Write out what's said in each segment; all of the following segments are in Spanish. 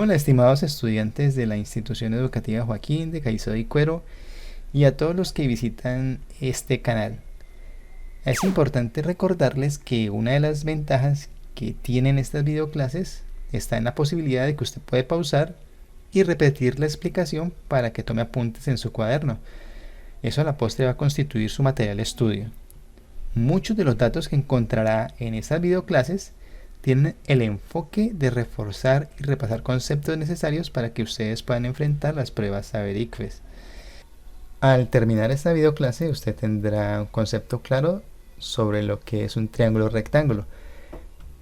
Hola, estimados estudiantes de la Institución Educativa Joaquín de Caicedo y Cuero y a todos los que visitan este canal. Es importante recordarles que una de las ventajas que tienen estas videoclases está en la posibilidad de que usted puede pausar y repetir la explicación para que tome apuntes en su cuaderno. Eso a la postre va a constituir su material de estudio. Muchos de los datos que encontrará en estas videoclases tienen el enfoque de reforzar y repasar conceptos necesarios para que ustedes puedan enfrentar las pruebas Saber ICFES. Al terminar esta videoclase, usted tendrá un concepto claro sobre lo que es un triángulo rectángulo.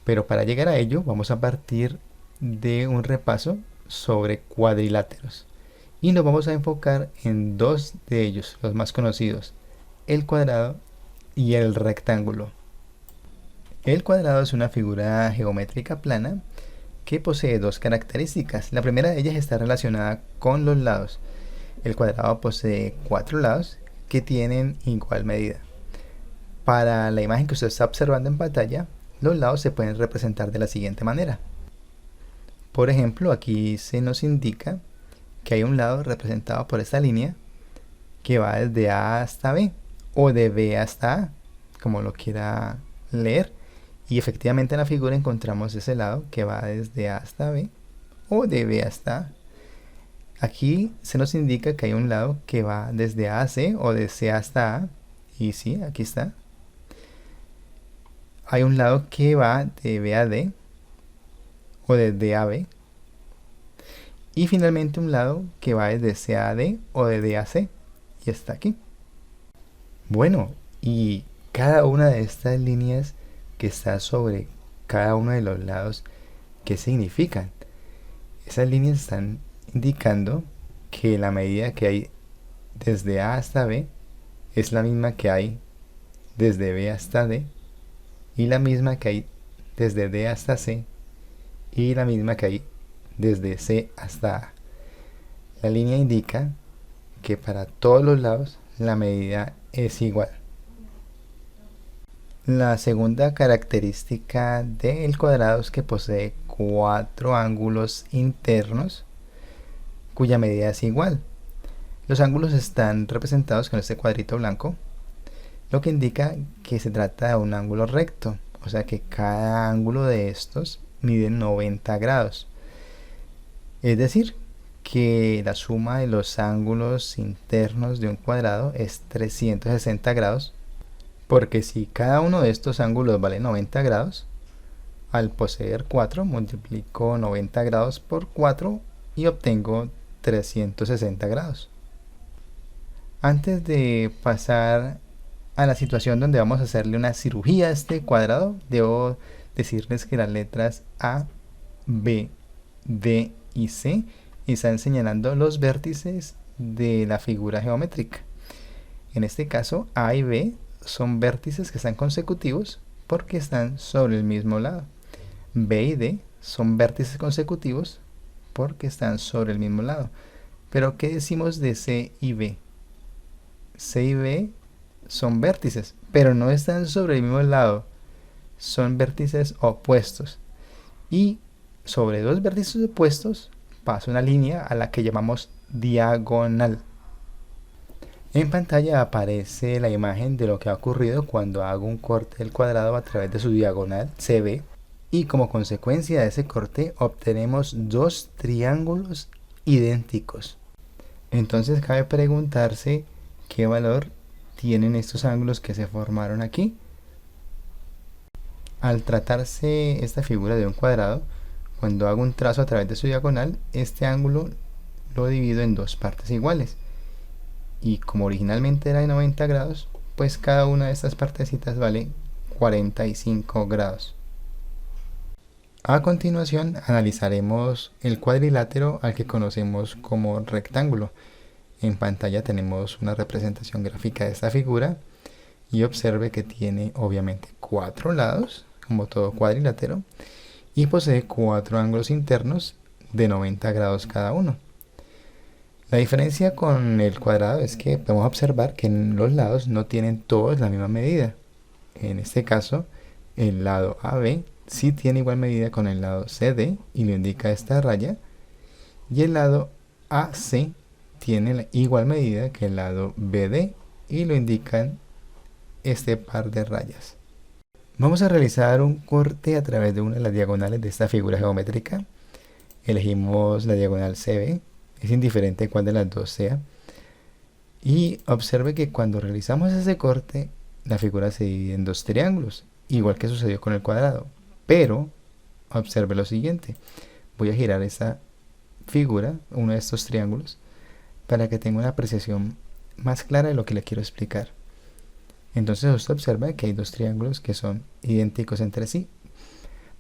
Pero para llegar a ello, vamos a partir de un repaso sobre cuadriláteros. Y nos vamos a enfocar en dos de ellos, los más conocidos, el cuadrado y el rectángulo. El cuadrado es una figura geométrica plana que posee dos características. La primera de ellas está relacionada con los lados. El cuadrado posee 4 lados que tienen igual medida. Para la imagen que usted está observando en pantalla, los lados se pueden representar de la siguiente manera. Por ejemplo, aquí se nos indica que hay un lado representado por esta línea que va desde A hasta B o de B hasta A, como lo quiera leer. Y efectivamente en la figura encontramos ese lado que va desde A hasta B o de B hasta A. Aquí se nos indica que hay un lado que va desde A a C o de C hasta A. Y sí, aquí está. Hay un lado que va de B a D o de D a B. Y finalmente un lado que va desde C a D o de D a C. Y está aquí. Bueno, y cada una de estas líneas que está sobre cada uno de los lados, ¿qué significan? Esas líneas están indicando que la medida que hay desde A hasta B es la misma que hay desde B hasta D y la misma que hay desde D hasta C y la misma que hay desde C hasta A. La línea indica que para todos los lados la medida es igual. La segunda característica del cuadrado es que posee 4 ángulos internos cuya medida es igual. Los ángulos están representados con este cuadrito blanco, lo que indica que se trata de un ángulo recto, o sea que cada ángulo de estos mide 90 grados. Es decir, que la suma de los ángulos internos de un cuadrado es 360 grados, porque si cada uno de estos ángulos vale 90 grados, al poseer 4 multiplico 90 grados por 4 y obtengo 360 grados. Antes de pasar a la situación donde vamos a hacerle una cirugía a este cuadrado, debo decirles que las letras A, B, D y C están señalando los vértices de la figura geométrica. En este caso, A y B son vértices que están consecutivos porque están sobre el mismo lado. B y D son vértices consecutivos porque están sobre el mismo lado. Pero ¿qué decimos de C y B? C y B son vértices, pero no están sobre el mismo lado. Son vértices opuestos. Y sobre dos vértices opuestos pasa una línea a la que llamamos diagonal. En pantalla aparece la imagen de lo que ha ocurrido cuando hago un corte del cuadrado a través de su diagonal CB y como consecuencia de ese corte obtenemos dos triángulos idénticos. Entonces cabe preguntarse qué valor tienen estos ángulos que se formaron aquí. Al tratarse esta figura de un cuadrado, cuando hago un trazo a través de su diagonal, este ángulo lo divido en dos partes iguales. Y como originalmente era de 90 grados, pues cada una de estas partecitas vale 45 grados. A continuación analizaremos el cuadrilátero al que conocemos como rectángulo. En pantalla tenemos una representación gráfica de esta figura y observe que tiene obviamente 4 lados, como todo cuadrilátero, y posee 4 ángulos internos de 90 grados cada uno. La diferencia con el cuadrado es que podemos observar que los lados no tienen todos la misma medida. En este caso, el lado AB sí tiene igual medida con el lado CD y lo indica esta raya, y el lado AC tiene la igual medida que el lado BD y lo indican este par de rayas. Vamos a realizar un corte a través de una de las diagonales de esta figura geométrica. Elegimos la diagonal CB, es indiferente cuál de las dos sea. Y observe que cuando realizamos ese corte, la figura se divide en dos triángulos, igual que sucedió con el cuadrado. Pero observe lo siguiente, voy a girar esta figura, uno de estos triángulos, para que tenga una apreciación más clara de lo que le quiero explicar. Entonces usted observa que hay dos triángulos que son idénticos entre sí,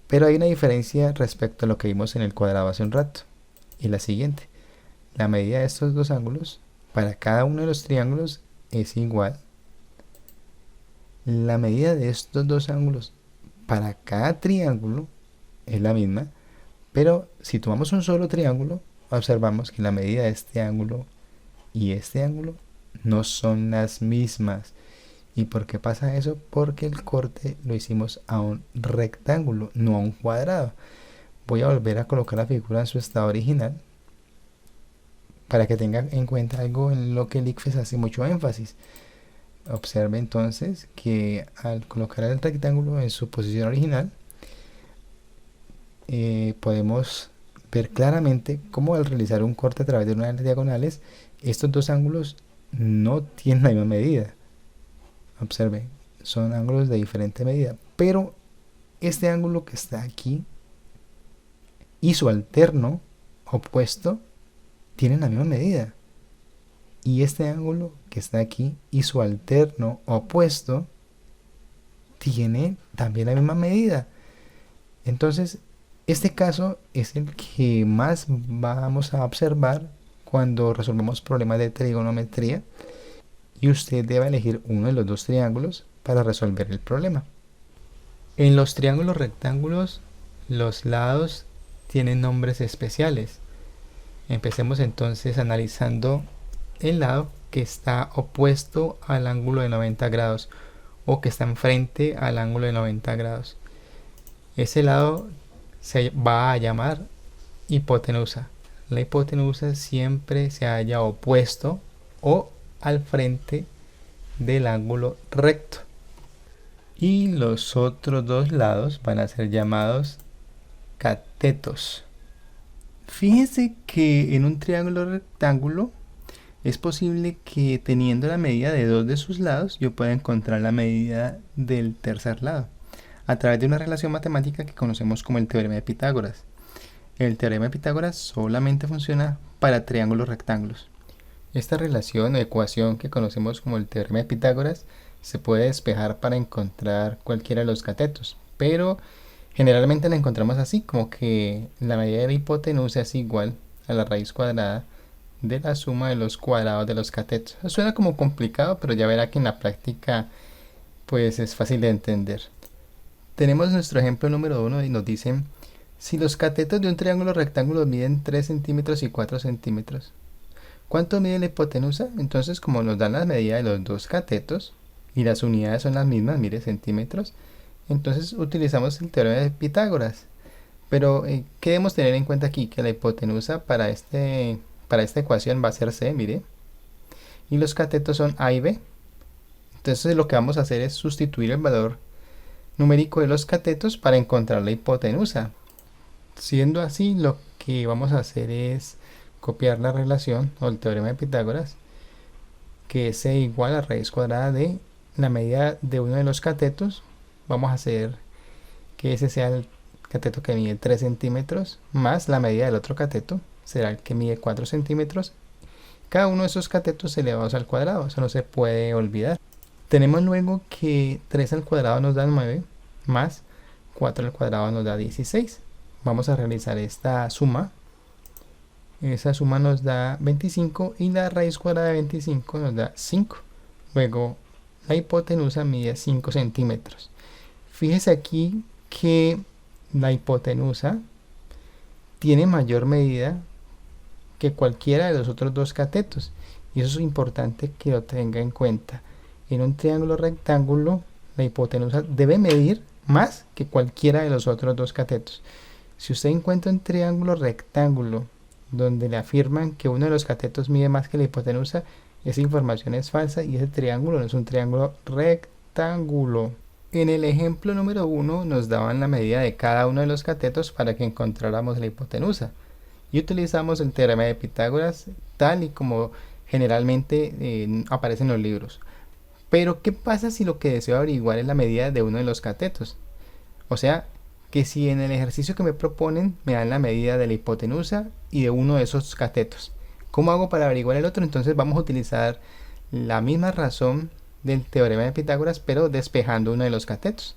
pero hay una diferencia respecto a lo que vimos en el cuadrado hace un rato, y la siguiente: la medida de estos dos ángulos para cada uno de los triángulos es igual. La medida de estos dos ángulos para cada triángulo es la misma, pero si tomamos un solo triángulo, observamos que la medida de este ángulo y este ángulo no son las mismas. ¿Y por qué pasa eso? Porque el corte lo hicimos a un rectángulo, no a un cuadrado. Voy a volver a colocar la figura en su estado original para que tengan en cuenta algo en lo que el ICFES hace mucho énfasis. Observe entonces que al colocar el rectángulo en su posición original, podemos ver claramente cómo al realizar un corte a través de una de las diagonales, estos dos ángulos no tienen la misma medida. Observe, son ángulos de diferente medida, pero este ángulo que está aquí y su alterno opuesto tienen la misma medida, y este ángulo que está aquí y su alterno opuesto tiene también la misma medida. Entonces este caso es el que más vamos a observar cuando resolvemos problemas de trigonometría, y usted debe elegir uno de los dos triángulos para resolver el problema. En los triángulos rectángulos, los lados tienen nombres especiales. Empecemos entonces analizando el lado que está opuesto al ángulo de 90 grados o que está enfrente al ángulo de 90 grados. Ese lado se va a llamar hipotenusa. La hipotenusa siempre se halla opuesto o al frente del ángulo recto, y los otros dos lados van a ser llamados catetos. Fíjense que en un triángulo rectángulo es posible que, teniendo la medida de dos de sus lados, yo pueda encontrar la medida del tercer lado a través de una relación matemática que conocemos como el teorema de Pitágoras. El teorema de Pitágoras solamente funciona para triángulos rectángulos. Esta relación o ecuación que conocemos como el teorema de Pitágoras se puede despejar para encontrar cualquiera de los catetos, pero generalmente la encontramos así, como que la medida de la hipotenusa es igual a la raíz cuadrada de la suma de los cuadrados de los catetos. Eso suena como complicado, pero ya verá que en la práctica pues es fácil de entender. Tenemos nuestro ejemplo número 1 y nos dicen: si los catetos de un triángulo rectángulo miden 3 centímetros y 4 centímetros, ¿cuánto mide la hipotenusa? Entonces, como nos dan las medidas de los dos catetos y las unidades son las mismas, mire, centímetros, entonces utilizamos el teorema de Pitágoras. Pero ¿qué debemos tener en cuenta aquí? Que la hipotenusa para esta ecuación va a ser C, mire, y los catetos son A y B. Entonces lo que vamos a hacer es sustituir el valor numérico de los catetos para encontrar la hipotenusa. Siendo así, lo que vamos a hacer es copiar la relación o el teorema de Pitágoras, que es C igual a raíz cuadrada de la medida de uno de los catetos. Vamos a hacer que ese sea el cateto que mide 3 centímetros más la medida del otro cateto, será el que mide 4 centímetros. Cada uno de esos catetos elevados al cuadrado, eso no se puede olvidar. Tenemos luego que 3 al cuadrado nos da 9, más 4 al cuadrado nos da 16. Vamos a realizar esta suma. Esa suma nos da 25 y la raíz cuadrada de 25 nos da 5. Luego la hipotenusa mide 5 centímetros. Fíjese aquí que la hipotenusa tiene mayor medida que cualquiera de los otros dos catetos, y eso es importante que lo tenga en cuenta. En un triángulo rectángulo, la hipotenusa debe medir más que cualquiera de los otros dos catetos. Si usted encuentra un triángulo rectángulo donde le afirman que uno de los catetos mide más que la hipotenusa, esa información es falsa y ese triángulo no es un triángulo rectángulo. En el ejemplo número 1 nos daban la medida de cada uno de los catetos para que encontráramos la hipotenusa. Y utilizamos el teorema de Pitágoras tal y como generalmente aparece en los libros. Pero ¿qué pasa si lo que deseo averiguar es la medida de uno de los catetos? O sea, que si en el ejercicio que me proponen me dan la medida de la hipotenusa y de uno de esos catetos. ¿Cómo hago para averiguar el otro? Entonces vamos a utilizar la misma razón del teorema de Pitágoras, pero despejando uno de los catetos.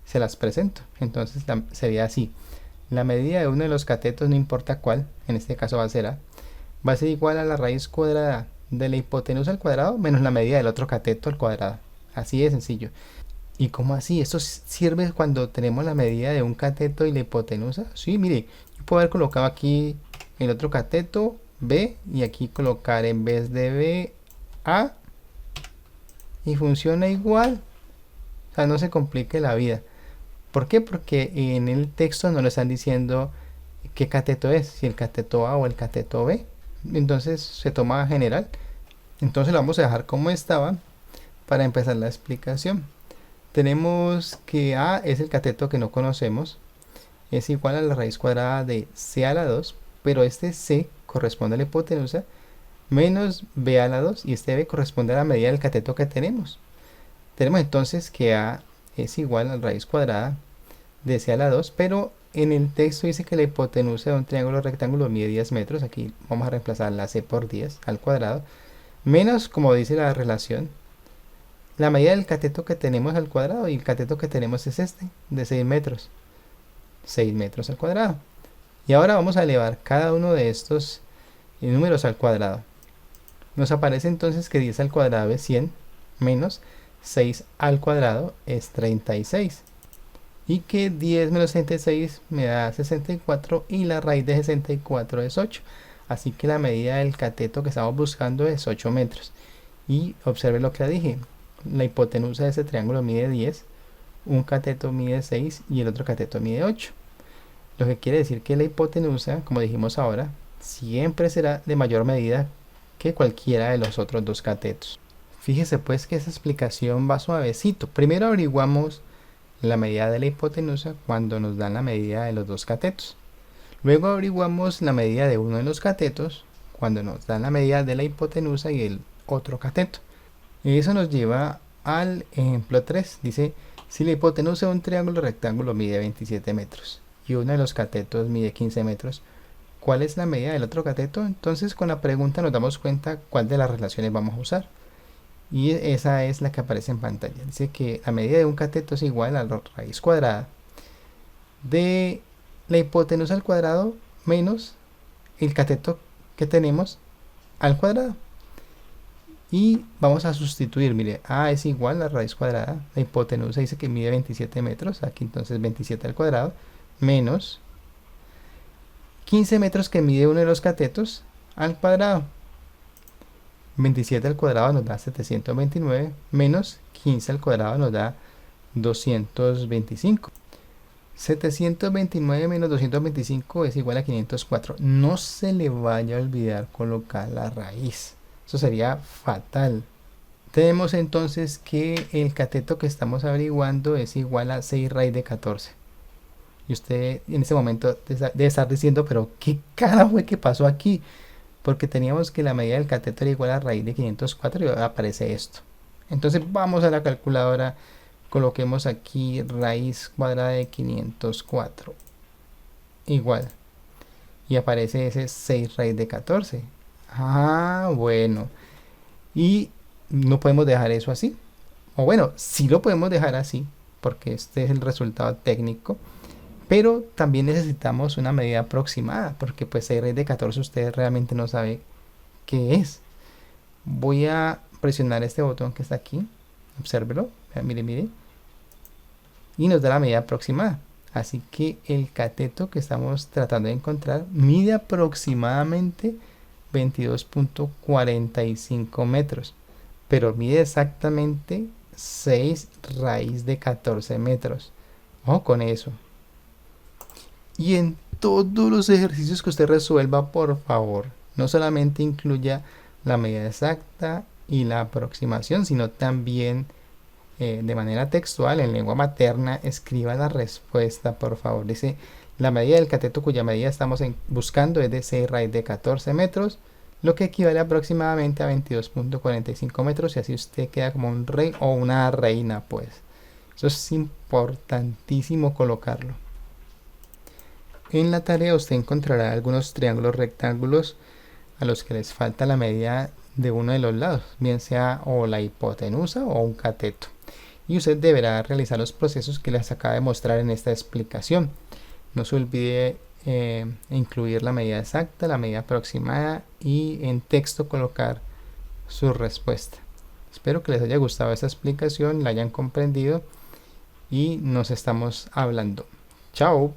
Se las presento. Entonces sería así. La medida de uno de los catetos, no importa cuál, en este caso va a ser A, va a ser igual a la raíz cuadrada de la hipotenusa al cuadrado menos la medida del otro cateto al cuadrado. Así de sencillo. ¿Y cómo así? ¿Esto sirve cuando tenemos la medida de un cateto y la hipotenusa? Sí, mire, yo puedo haber colocado aquí el otro cateto, B, y aquí colocar en vez de B, A, y funciona igual. O sea, no se complique la vida. ¿Por qué? Porque en el texto no le están diciendo qué cateto es, si el cateto A o el cateto B. Entonces se toma general. Entonces lo vamos a dejar como estaba para empezar la explicación. Tenemos que A es el cateto que no conocemos, es igual a la raíz cuadrada de C a la 2, pero este C corresponde a la hipotenusa, menos B a la 2, y este B corresponde a la medida del cateto que tenemos. Tenemos entonces que A es igual a la raíz cuadrada de C a la 2, pero en el texto dice que la hipotenusa de un triángulo rectángulo mide 10 metros, aquí vamos a reemplazar la C por 10 al cuadrado, menos, como dice la relación, la medida del cateto que tenemos al cuadrado, y el cateto que tenemos es este, de 6 metros. 6 metros al cuadrado. Y ahora vamos a elevar cada uno de estos números al cuadrado. Nos aparece entonces que 10 al cuadrado es 100, menos 6 al cuadrado es 36. Y que 10 menos 66 me da 64 y la raíz de 64 es 8. Así que la medida del cateto que estamos buscando es 8 metros. Y observe lo que dije. La hipotenusa de ese triángulo mide 10, un cateto mide 6 y el otro cateto mide 8. Lo que quiere decir que la hipotenusa, como dijimos ahora, siempre será de mayor medida que cualquiera de los otros dos catetos. Fíjese pues que esa explicación va suavecito. Primero averiguamos la medida de la hipotenusa cuando nos dan la medida de los dos catetos. Luego averiguamos la medida de uno de los catetos cuando nos dan la medida de la hipotenusa y el otro cateto. Y eso nos lleva al ejemplo 3. Dice, si la hipotenusa de un triángulo rectángulo mide 27 metros y uno de los catetos mide 15 metros, ¿cuál es la medida del otro cateto? Entonces con la pregunta nos damos cuenta cuál de las relaciones vamos a usar. Y esa es la que aparece en pantalla. Dice que la medida de un cateto es igual a la raíz cuadrada de la hipotenusa al cuadrado menos el cateto que tenemos al cuadrado. Y vamos a sustituir, mire, A es igual a la raíz cuadrada, la hipotenusa dice que mide 27 metros, aquí entonces 27 al cuadrado, menos 15 metros que mide uno de los catetos al cuadrado. 27 al cuadrado nos da 729, menos 15 al cuadrado nos da 225. 729 menos 225 es igual a 504. No se le vaya a olvidar colocar la raíz. Eso sería fatal. Tenemos entonces que el cateto que estamos averiguando es igual a 6 raíz de 14. Y usted en ese momento debe estar diciendo, pero ¿qué cara fue que pasó aquí? Porque teníamos que la medida del cateto era igual a raíz de 504 y ahora aparece esto. Entonces vamos a la calculadora, coloquemos aquí raíz cuadrada de 504 igual. Y aparece ese 6 raíz de 14. Ah, bueno. Y no podemos dejar eso así. O bueno, sí lo podemos dejar así, porque este es el resultado técnico. Pero también necesitamos una medida aproximada, porque pues 6 raíz de 14 usted realmente no sabe qué es. Voy a presionar este botón que está aquí. Obsérvelo. Mire, mire. Y nos da la medida aproximada. Así que el cateto que estamos tratando de encontrar mide aproximadamente 22.45 metros, pero mide exactamente 6 raíz de 14 metros. Ojo con eso. Y todos los ejercicios que usted resuelva, por favor, no solamente incluya la medida exacta y la aproximación, sino también de manera textual, en lengua materna, escriba la respuesta, por favor. Dice, la medida del cateto cuya medida estamos buscando es de 6 raíz de 14 metros, lo que equivale aproximadamente a 22.45 metros, y así usted queda como un rey o una reina, pues. Eso es importantísimo colocarlo. En la tarea usted encontrará algunos triángulos rectángulos a los que les falta la medida de uno de los lados, bien sea o la hipotenusa o un cateto. Y usted deberá realizar los procesos que les acaba de mostrar en esta explicación. No se olvide incluir la medida exacta, la medida aproximada y en texto colocar su respuesta. Espero que les haya gustado esta explicación, la hayan comprendido y nos estamos hablando. Chao.